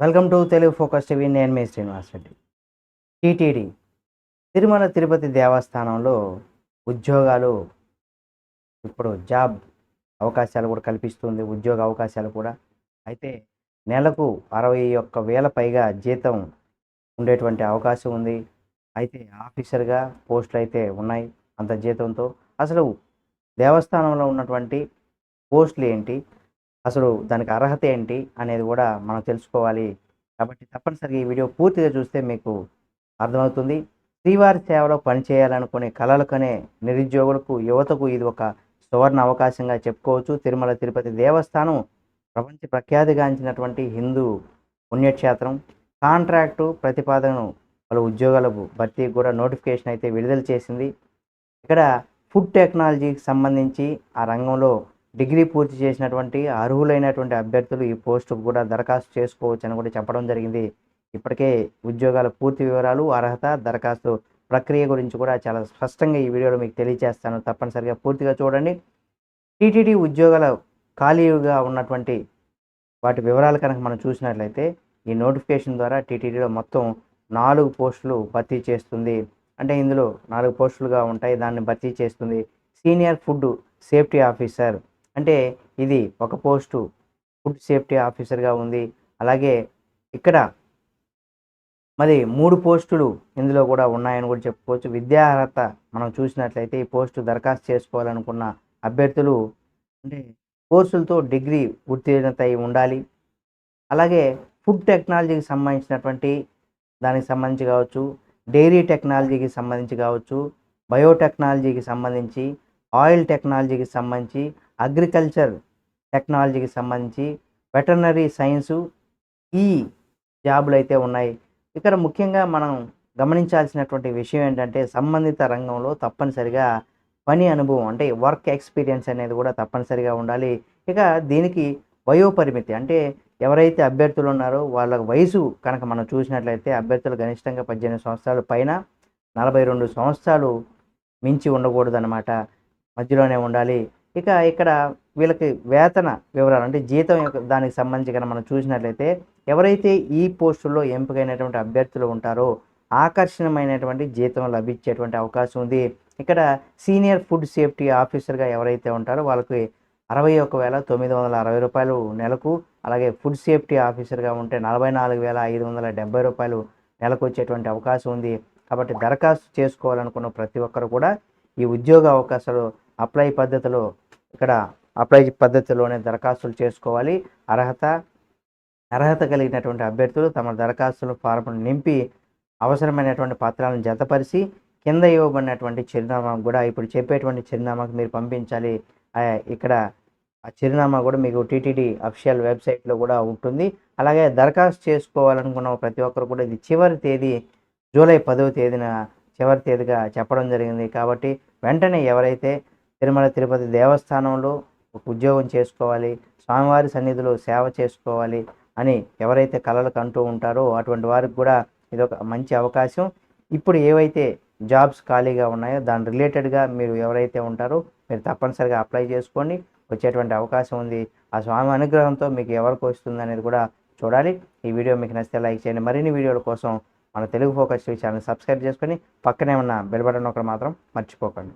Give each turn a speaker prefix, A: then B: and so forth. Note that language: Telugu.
A: Welcome to Telugu focus TV. నేను మీ శ్రీనివాస్ రెడ్డి. టీటీడీ తిరుమల తిరుపతి దేవస్థానంలో ఉద్యోగాలు ఇప్పుడు జాబ్ అవకాశాలు కూడా కల్పిస్తుంది. ఉద్యోగ అవకాశాలు కూడా. అయితే నెలకు 61,000 పైగా జీతం ఉండేటువంటి అవకాశం ఉంది. అయితే ఆఫీసర్గా పోస్టులు అయితే ఉన్నాయి అంత జీతంతో. అసలు దేవస్థానంలో ఉన్నటువంటి పోస్టులు ఏంటి, అసలు దానికి అర్హత ఏంటి అనేది కూడా మనం తెలుసుకోవాలి. కాబట్టి తప్పనిసరిగా ఈ వీడియో పూర్తిగా చూస్తే మీకు అర్థమవుతుంది. శ్రీవారి సేవలో పనిచేయాలనుకునే కలలు కనే నిరుద్యోగులకు, యువతకు ఇది ఒక సువర్ణ అవకాశంగా చెప్పుకోవచ్చు. తిరుమల తిరుపతి దేవస్థానం ప్రపంచ ప్రఖ్యాతిగాంచినటువంటి హిందూ పుణ్యక్షేత్రం. కాంట్రాక్టు ప్రతిపాదనను పలు ఉద్యోగాల భర్తీకి కూడా నోటిఫికేషన్ అయితే విడుదల చేసింది. ఇక్కడ ఫుడ్ టెక్నాలజీకి సంబంధించి ఆ రంగంలో డిగ్రీ పూర్తి చేసినటువంటి అర్హులైనటువంటి అభ్యర్థులు ఈ పోస్టుకు కూడా దరఖాస్తు చేసుకోవచ్చు అని కూడా చెప్పడం జరిగింది. ఇప్పటికే ఉద్యోగాల పూర్తి వివరాలు, అర్హత, దరఖాస్తు ప్రక్రియ గురించి కూడా చాలా స్పష్టంగా ఈ వీడియోలో మీకు తెలియజేస్తాను. తప్పనిసరిగా పూర్తిగా చూడండి. టీటీడీ ఉద్యోగాల ఖాళీగా ఉన్నటువంటి వాటి వివరాలు కనుక మనం చూసినట్లయితే, ఈ నోటిఫికేషన్ ద్వారా టీటీడీలో మొత్తం 4 పోస్టులు భర్తీ చేస్తుంది. అంటే ఇందులో 4 పోస్టులుగా ఉంటాయి. దాన్ని భర్తీ చేస్తుంది. సీనియర్ ఫుడ్ సేఫ్టీ ఆఫీసర్ అంటే ఇది ఒక పోస్టు ఫుడ్ సేఫ్టీ ఆఫీసర్గా ఉంది. అలాగే ఇక్కడ మరి 3 పోస్టులు ఇందులో కూడా ఉన్నాయని కూడా చెప్పుకోవచ్చు. విద్యా అర్హత మనం చూసినట్లయితే ఈ పోస్టు దరఖాస్తు చేసుకోవాలనుకున్న అభ్యర్థులు అంటే కోర్సులతో డిగ్రీ ఉత్తీర్ణత అయి ఉండాలి. అలాగే ఫుడ్ టెక్నాలజీకి సంబంధించినటువంటి దానికి సంబంధించి కావచ్చు, డైరీ టెక్నాలజీకి సంబంధించి కావచ్చు, బయోటెక్నాలజీకి సంబంధించి, ఆయిల్ టెక్నాలజీకి సంబంధించి, అగ్రికల్చర్ టెక్నాలజీకి సంబంధించి, వెటర్నరీ సైన్సు ఈ జాబులు అయితే ఉన్నాయి. ఇక్కడ ముఖ్యంగా మనం గమనించాల్సినటువంటి విషయం ఏంటంటే, సంబంధిత రంగంలో తప్పనిసరిగా పని అనుభవం అంటే వర్క్ ఎక్స్పీరియన్స్ అనేది కూడా తప్పనిసరిగా ఉండాలి. ఇక దీనికి వయోపరిమితి అంటే ఎవరైతే అభ్యర్థులు ఉన్నారో వాళ్ళ వయసు కనుక మనం చూసినట్లయితే అభ్యర్థులు గరిష్టంగా 18 సంవత్సరాల పైన, 42 సంవత్సరాలు మించి ఉండకూడదనమాట. మధ్యలోనే ఉండాలి. ఇక ఇక్కడ వీళ్ళకి వేతన వివరాలు అంటే జీతం దానికి సంబంధించి కనుక మనం చూసినట్లయితే ఎవరైతే ఈ పోస్టుల్లో ఎంపికైనటువంటి అభ్యర్థులు ఉంటారో ఆకర్షణమైనటువంటి జీతం లభించేటువంటి అవకాశం ఉంది. ఇక్కడ సీనియర్ ఫుడ్ సేఫ్టీ ఆఫీసర్గా ఎవరైతే ఉంటారో వాళ్ళకి 61,960 రూపాయలు నెలకు. అలాగే ఫుడ్ సేఫ్టీ ఆఫీసర్గా ఉంటే 44,570 రూపాయలు నెలకు వచ్చేటువంటి అవకాశం ఉంది. కాబట్టి దరఖాస్తు చేసుకోవాలనుకున్న ప్రతి ఒక్కరు కూడా ఈ ఉద్యోగ అవకాశాలు ఇక్కడ అప్లై పద్ధతిలోనే దరఖాస్తులు చేసుకోవాలి. అర్హత కలిగినటువంటి అభ్యర్థులు తమ దరఖాస్తుల ఫారంను నింపి అవసరమైనటువంటి పత్రాలను జతపరిచి కింద ఇవ్వబడినటువంటి చిరునామాకు కూడా ఇప్పుడు చెప్పేటువంటి చిరునామాకు మీరు పంపించాలి. ఇక్కడ ఆ చిరునామా కూడా మీకు టీటీడీ అఫీషియల్ వెబ్సైట్లో కూడా ఉంటుంది. అలాగే దరఖాస్తు చేసుకోవాలనుకున్న ప్రతి ఒక్కరు కూడా ఇది చివరి తేదీ జూలై 10వ తేదీన చివరి తేదీగా చెప్పడం జరిగింది. కాబట్టి వెంటనే ఎవరైతే తిరుమల తిరుపతి దేవస్థానంలో ఒక ఉద్యోగం చేసుకోవాలి, స్వామివారి సన్నిధిలో సేవ చేసుకోవాలి అని ఎవరైతే కలలు కంటూ ఉంటారో అటువంటి వారికి కూడా ఇదొక మంచి అవకాశం. ఇప్పుడు ఏవైతే జాబ్స్ ఖాళీగా ఉన్నాయో దాని రిలేటెడ్గా మీరు ఎవరైతే ఉంటారో మీరు తప్పనిసరిగా అప్లై చేసుకోండి. వచ్చేటువంటి అవకాశం ఉంది. ఆ స్వామి అనుగ్రహంతో మీకు ఎవరికి వస్తుంది అనేది కూడా చూడాలి. ఈ వీడియో మీకు నచ్చితే లైక్ చేయండి. మరిన్ని వీడియోల కోసం మన Telugu focus TV channel subscribe చేసుకొని పక్కనే ఉన్న బెల్ బటన్ ఒకటి మాత్రం మర్చిపోకండి.